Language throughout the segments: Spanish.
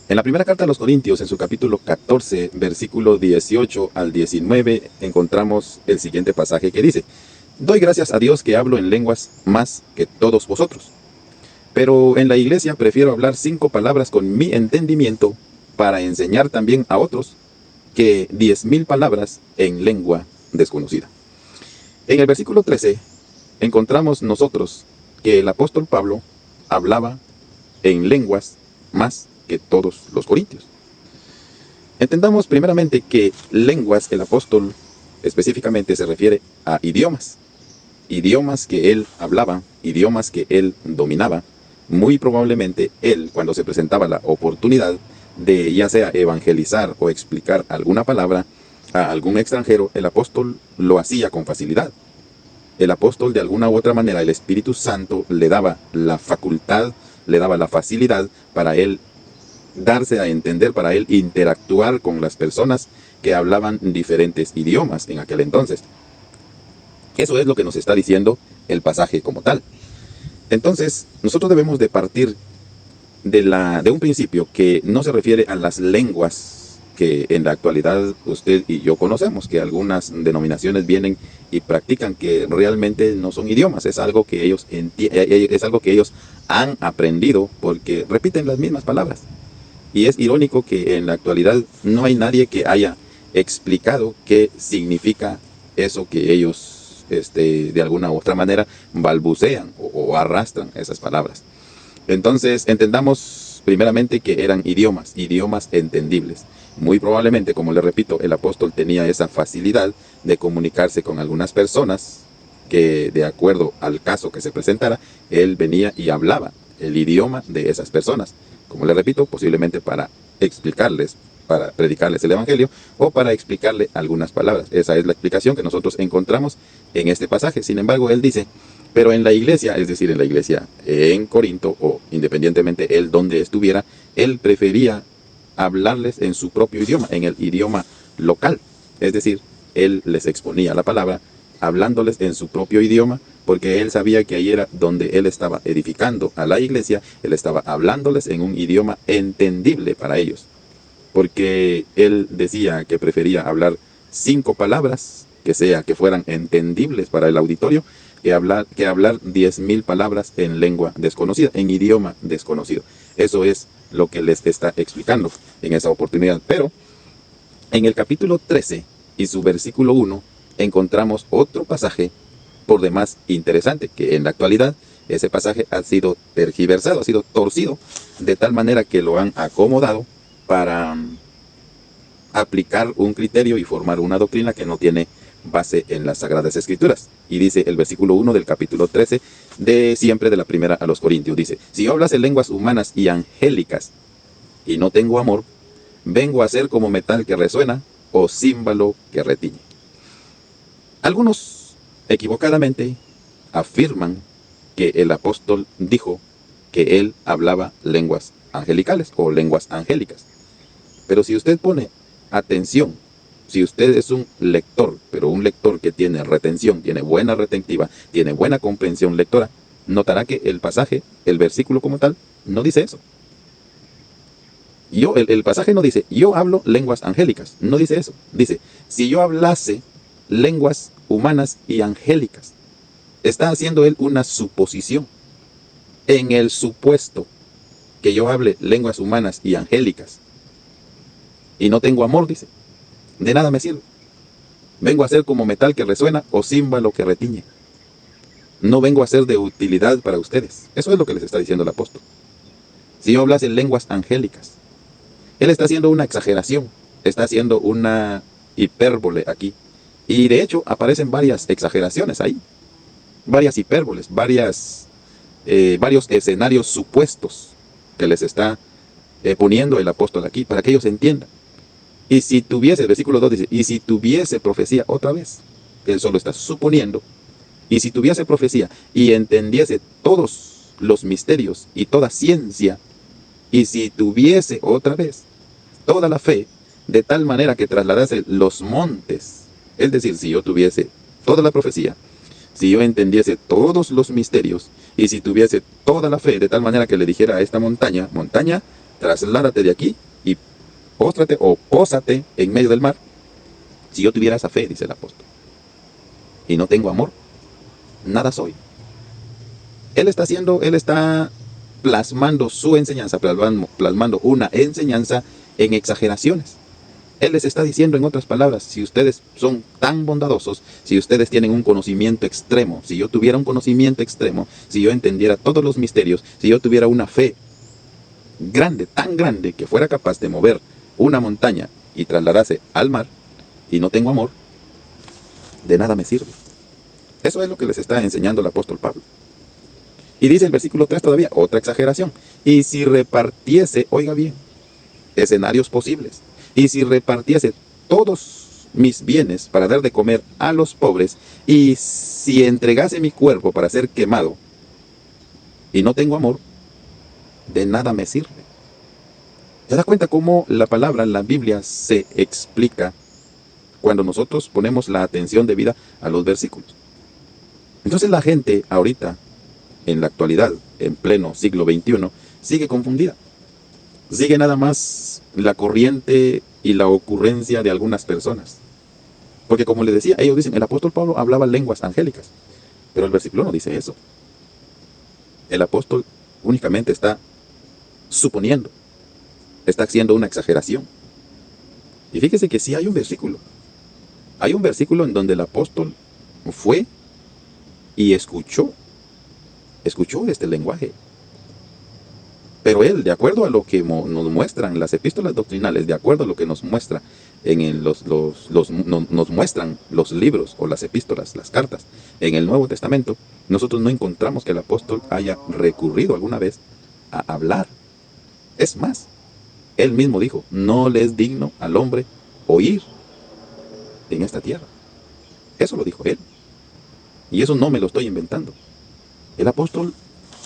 En la primera carta a los Corintios, en su capítulo 14, versículo 18 al 19, encontramos el siguiente pasaje que dice: Doy gracias a Dios que hablo en lenguas más que todos vosotros. Pero en la iglesia prefiero hablar 5 palabras con mi entendimiento para enseñar también a otros que 10,000 palabras en lengua desconocida. En el versículo 13 encontramos nosotros que el apóstol Pablo hablaba en lenguas más que todos los corintios. Entendamos primeramente que lenguas, el apóstol específicamente se refiere a idiomas que él hablaba, idiomas que él dominaba. Muy probablemente él, cuando se presentaba la oportunidad de ya sea evangelizar o explicar alguna palabra a algún extranjero, el apóstol lo hacía con facilidad. El apóstol, de alguna u otra manera, el Espíritu Santo le daba la facultad, le daba la facilidad para él darse a entender, para él interactuar con las personas que hablaban diferentes idiomas en aquel entonces. Eso es lo que nos está diciendo el pasaje como tal. Entonces, nosotros debemos de partir de un principio que no se refiere a las lenguas que en la actualidad usted y yo conocemos, que algunas denominaciones vienen y practican, que realmente no son idiomas, es algo que ellos han aprendido porque repiten las mismas palabras. Y es irónico que en la actualidad no hay nadie que haya explicado qué significa eso que ellos de alguna u otra manera balbucean o arrastran esas palabras. Entonces entendamos primeramente que eran idiomas entendibles. Muy probablemente, como le repito, el apóstol tenía esa facilidad de comunicarse con algunas personas que, de acuerdo al caso que se presentara, él venía y hablaba el idioma de esas personas. Como le repito, posiblemente para explicarles, para predicarles el evangelio o para explicarle algunas palabras. Esa es la explicación que nosotros encontramos en este pasaje. Sin embargo, él dice: pero en la iglesia, es decir, en la iglesia en Corinto, o independientemente él donde estuviera, él prefería hablarles en su propio idioma, en el idioma local. Es decir, él les exponía la palabra hablándoles en su propio idioma, porque él sabía que ahí era donde él estaba edificando a la iglesia. Él estaba hablándoles en un idioma entendible para ellos, porque él decía que prefería hablar 5 palabras que fueran entendibles para el auditorio, que hablar 10,000 palabras en lengua desconocida, en idioma desconocido. Eso es lo que les está explicando en esa oportunidad. Pero en el capítulo 13 y su versículo 1 encontramos otro pasaje por demás interesante, que en la actualidad ese pasaje ha sido tergiversado, ha sido torcido, de tal manera que lo han acomodado para aplicar un criterio y formar una doctrina que no tiene base en las Sagradas Escrituras. Y dice el versículo 1 del capítulo 13 de la primera a los Corintios, dice: si yo hablase lenguas humanas y angélicas y no tengo amor, vengo a ser como metal que resuena o címbalo que retiñe. Algunos equivocadamente afirman que el apóstol dijo que él hablaba lenguas angelicales o lenguas angélicas. Pero si usted pone atención, si usted es un lector, pero un lector que tiene retención, tiene buena retentiva, tiene buena comprensión lectora, notará que el pasaje, el versículo como tal, no dice eso. El pasaje no dice: yo hablo lenguas angélicas. No dice eso. Dice: si yo hablase lenguas humanas y angélicas. Está haciendo él una suposición. En el supuesto que yo hable lenguas humanas y angélicas y no tengo amor, dice, de nada me sirve. Vengo a ser como metal que resuena o címbalo que retiñe. No vengo a ser de utilidad para ustedes. Eso es lo que les está diciendo el apóstol. Si yo hablase lenguas angélicas, él está haciendo una exageración, está haciendo una hipérbole aquí. Y de hecho aparecen varias exageraciones ahí, varias hipérboles, varios escenarios supuestos que les está poniendo el apóstol aquí para que ellos entiendan. Y si tuviese, el versículo 2 dice: y si tuviese profecía, otra vez, él solo está suponiendo. Y si tuviese profecía y entendiese todos los misterios y toda ciencia, y si tuviese otra vez toda la fe, de tal manera que trasladase los montes, es decir, si yo tuviese toda la profecía, si yo entendiese todos los misterios, y si tuviese toda la fe, de tal manera que le dijera a esta montaña: montaña, trasládate de aquí y póstrate o pósate en medio del mar. Si yo tuviera esa fe, dice el apóstol, y no tengo amor, nada soy. Él está plasmando su enseñanza, plasmando una enseñanza en exageraciones. Él les está diciendo, en otras palabras, si ustedes son tan bondadosos, si ustedes tienen un conocimiento extremo, si yo tuviera un conocimiento extremo, si yo entendiera todos los misterios, si yo tuviera una fe grande, tan grande, que fuera capaz de mover una montaña y trasladarse al mar, y no tengo amor, de nada me sirve. Eso es lo que les está enseñando el apóstol Pablo. Y dice el versículo 3 todavía, otra exageración. Y si repartiese, oiga bien, escenarios posibles, y si repartiese todos mis bienes para dar de comer a los pobres, y si entregase mi cuerpo para ser quemado, y no tengo amor, de nada me sirve. ¿Se da cuenta cómo la palabra, la Biblia, se explica cuando nosotros ponemos la atención debida a los versículos? Entonces la gente ahorita, en la actualidad, en pleno siglo XXI, sigue confundida. Sigue nada más la corriente y la ocurrencia de algunas personas. Porque como les decía, ellos dicen, el apóstol Pablo hablaba lenguas angélicas. Pero el versículo no dice eso. El apóstol únicamente está suponiendo, está haciendo una exageración. Y fíjese que sí hay un versículo. Hay un versículo en donde el apóstol fue y escuchó este lenguaje. Pero él, de acuerdo a lo que nos muestran las epístolas doctrinales, de acuerdo a lo que nos muestra nos muestran los libros o las epístolas, las cartas en el Nuevo Testamento, nosotros no encontramos que el apóstol haya recurrido alguna vez a hablar. Es más, él mismo dijo, no le es digno al hombre oír en esta tierra. Eso lo dijo él. Y eso no me lo estoy inventando. El apóstol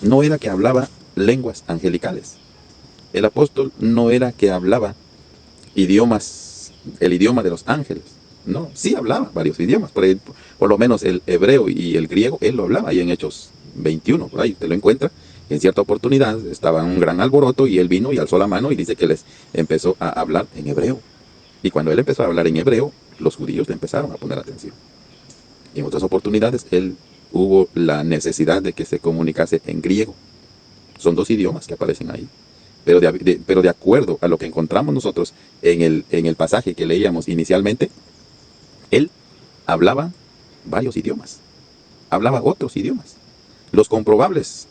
no era que hablaba lenguas angelicales. El apóstol no era que hablaba idiomas, el idioma de los ángeles. No, sí hablaba varios idiomas. Por lo menos el hebreo y el griego, él lo hablaba ahí en Hechos 21. Por ahí usted lo encuentra. En cierta oportunidad estaba un gran alboroto y él vino y alzó la mano y dice que les empezó a hablar en hebreo. Y cuando él empezó a hablar en hebreo, los judíos le empezaron a poner atención. Y en otras oportunidades él hubo la necesidad de que se comunicase en griego. Son dos idiomas que aparecen ahí. Pero de acuerdo a lo que encontramos nosotros en el pasaje que leíamos inicialmente, él hablaba varios idiomas. Hablaba otros idiomas. Los comprobables,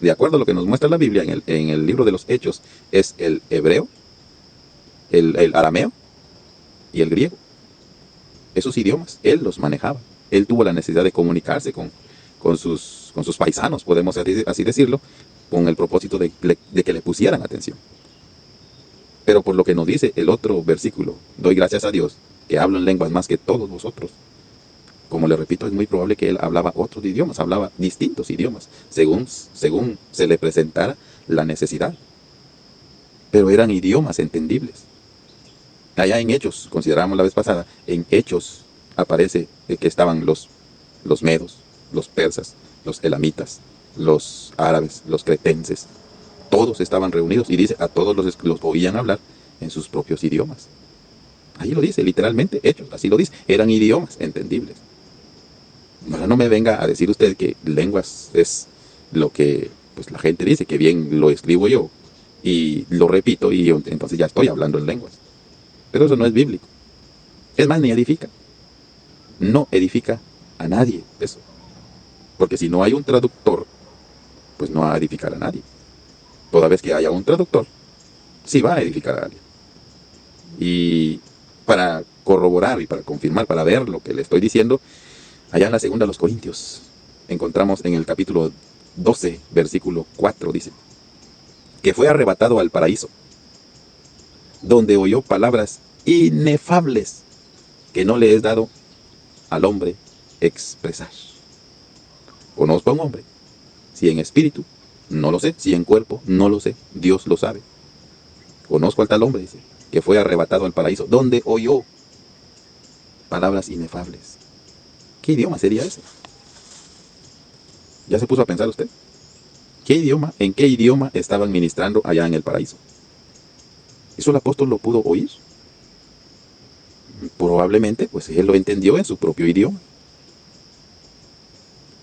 de acuerdo a lo que nos muestra la Biblia en el libro de los Hechos, es el hebreo, el arameo y el griego. Esos idiomas, él los manejaba. Él tuvo la necesidad de comunicarse con sus paisanos, podemos así decirlo, con el propósito de que le pusieran atención. Pero por lo que nos dice el otro versículo, doy gracias a Dios que hablo en lenguas más que todos vosotros. Como le repito, es muy probable que él hablaba otros idiomas, hablaba distintos idiomas, según se le presentara la necesidad. Pero eran idiomas entendibles. Allá en Hechos, consideramos la vez pasada, en Hechos aparece que estaban los medos, los persas, los elamitas, los árabes, los cretenses. Todos estaban reunidos y dice, a todos los oían hablar en sus propios idiomas. Ahí lo dice, literalmente, Hechos, así lo dice. Eran idiomas entendibles. Ahora no me venga a decir usted que lenguas es lo que pues la gente dice, que bien lo escribo yo y lo repito y entonces ya estoy hablando en lenguas. Pero eso no es bíblico. Es más, ni edifica. No edifica a nadie eso. Porque si no hay un traductor, pues no va a edificar a nadie. Toda vez que haya un traductor, sí va a edificar a alguien. Y para corroborar y para confirmar, para ver lo que le estoy diciendo, allá en la segunda de los Corintios, encontramos en el capítulo 12, versículo 4, dice, que fue arrebatado al paraíso, donde oyó palabras inefables que no le es dado al hombre expresar. Conozco a un hombre, si en espíritu, no lo sé, si en cuerpo, no lo sé, Dios lo sabe. Conozco al tal hombre, dice, que fue arrebatado al paraíso, donde oyó palabras inefables. ¿Qué idioma sería ese? ¿Ya se puso a pensar usted? ¿En qué idioma estaban ministrando allá en el paraíso? ¿Eso el apóstol lo pudo oír? Probablemente, pues él lo entendió en su propio idioma.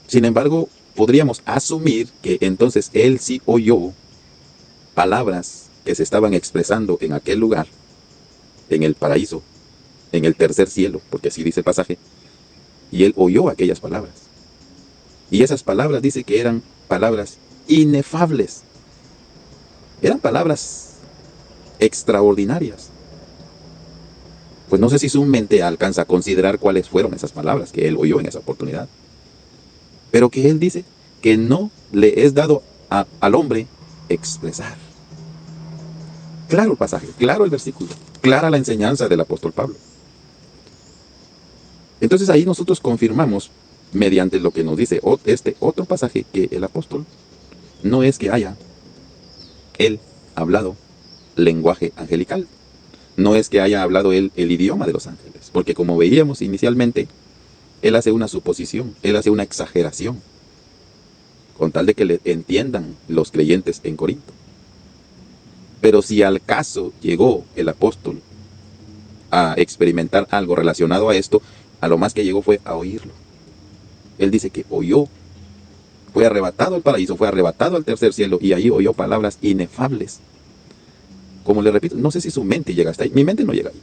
Sin embargo, podríamos asumir que entonces él sí oyó palabras que se estaban expresando en aquel lugar, en el paraíso, en el tercer cielo, porque así dice el pasaje, y él oyó aquellas palabras. Y esas palabras dice que eran palabras inefables, eran palabras extraordinarias. Pues no sé si su mente alcanza a considerar cuáles fueron esas palabras que él oyó en esa oportunidad. Pero que él dice que no le es dado al hombre expresar. Claro el pasaje, claro el versículo, clara la enseñanza del apóstol Pablo. Entonces ahí nosotros confirmamos, mediante lo que nos dice este otro pasaje, que el apóstol no es que haya él hablado lenguaje angelical. No es que haya hablado él el idioma de los ángeles, porque como veíamos inicialmente, él hace una suposición, él hace una exageración, con tal de que le entiendan los creyentes en Corinto. Pero si al caso llegó el apóstol a experimentar algo relacionado a esto, a lo más que llegó fue a oírlo. Él dice que oyó, fue arrebatado al paraíso, fue arrebatado al tercer cielo, y ahí oyó palabras inefables. Como le repito, no sé si su mente llega hasta ahí. Mi mente no llega ahí.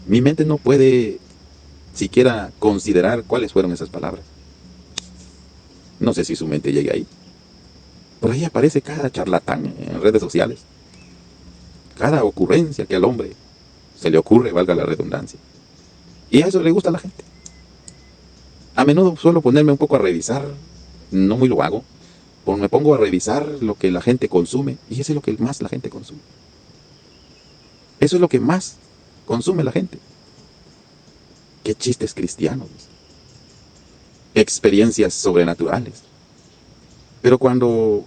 Mi mente no puede siquiera considerar cuáles fueron esas palabras. No sé si su mente llega ahí. Por ahí aparece cada charlatán en redes sociales. Cada ocurrencia que al hombre se le ocurre, valga la redundancia. Y a eso le gusta a la gente. A menudo suelo ponerme un poco a revisar, no muy lo hago, pero me pongo a revisar lo que la gente consume, y eso es lo que más la gente consume. Eso es lo que más consume la gente. ¿Qué chistes cristianos? Experiencias sobrenaturales. Pero cuando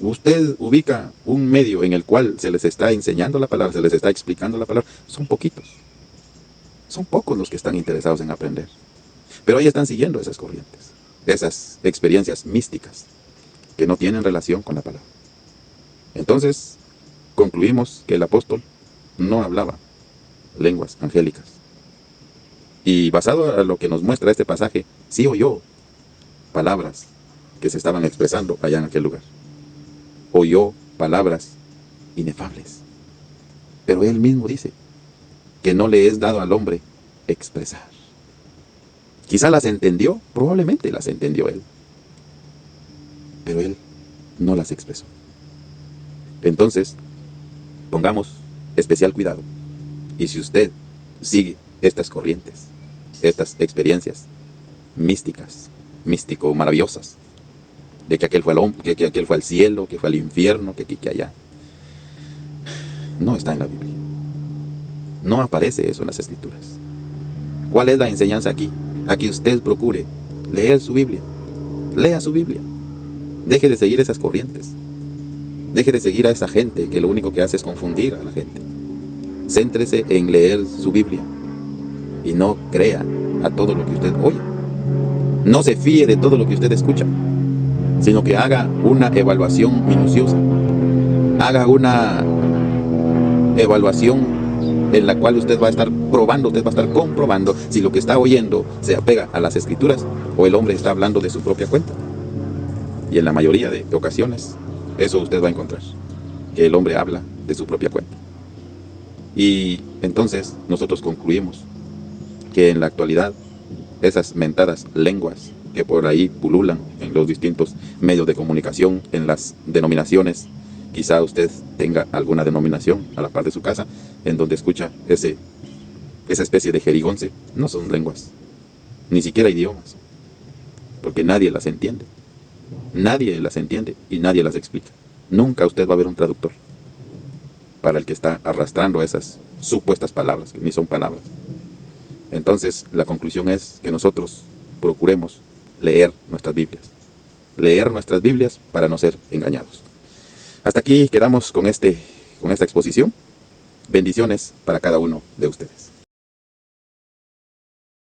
usted ubica un medio en el cual se les está enseñando la palabra, se les está explicando la palabra, son poquitos. Son pocos los que están interesados en aprender. Pero ahí están siguiendo esas corrientes, esas experiencias místicas que no tienen relación con la palabra. Entonces, concluimos que el apóstol no hablaba lenguas angélicas. Y basado en lo que nos muestra este pasaje, sí oyó palabras que se estaban expresando allá en aquel lugar. Oyó palabras inefables. Pero él mismo dice que no le es dado al hombre expresar. Quizá las entendió, probablemente las entendió él. Pero él no las expresó. Entonces, pongamos especial cuidado. Y si usted sigue estas corrientes, estas experiencias místicas, místico-maravillosas, de que aquel fue al hombre, que aquel fue al cielo, que fue al infierno, que aquí, que allá, no está en la Biblia. No aparece eso en las Escrituras. ¿Cuál es la enseñanza aquí? Aquí usted procure leer su Biblia. Lea su Biblia. Deje de seguir esas corrientes. Deje de seguir a esa gente que lo único que hace es confundir a la gente. Céntrese en leer su Biblia. Y no crea a todo lo que usted oye. No se fíe de todo lo que usted escucha, sino que haga una evaluación minuciosa. Haga una evaluación en la cual usted va a estar probando, usted va a estar comprobando si lo que está oyendo se apega a las Escrituras o el hombre está hablando de su propia cuenta. Y en la mayoría de ocasiones, eso usted va a encontrar, que el hombre habla de su propia cuenta. Y entonces nosotros concluimos que en la actualidad esas mentadas lenguas que por ahí pululan en los distintos medios de comunicación, en las denominaciones, quizá usted tenga alguna denominación a la par de su casa en donde escucha esa especie de jerigonce. No son lenguas, ni siquiera idiomas, porque nadie las entiende. Nadie las entiende y nadie las explica. Nunca usted va a ver un traductor para el que está arrastrando esas supuestas palabras, que ni son palabras. Entonces, la conclusión es que nosotros procuremos leer nuestras Biblias. Leer nuestras Biblias para no ser engañados. Hasta aquí quedamos con esta exposición. Bendiciones para cada uno de ustedes.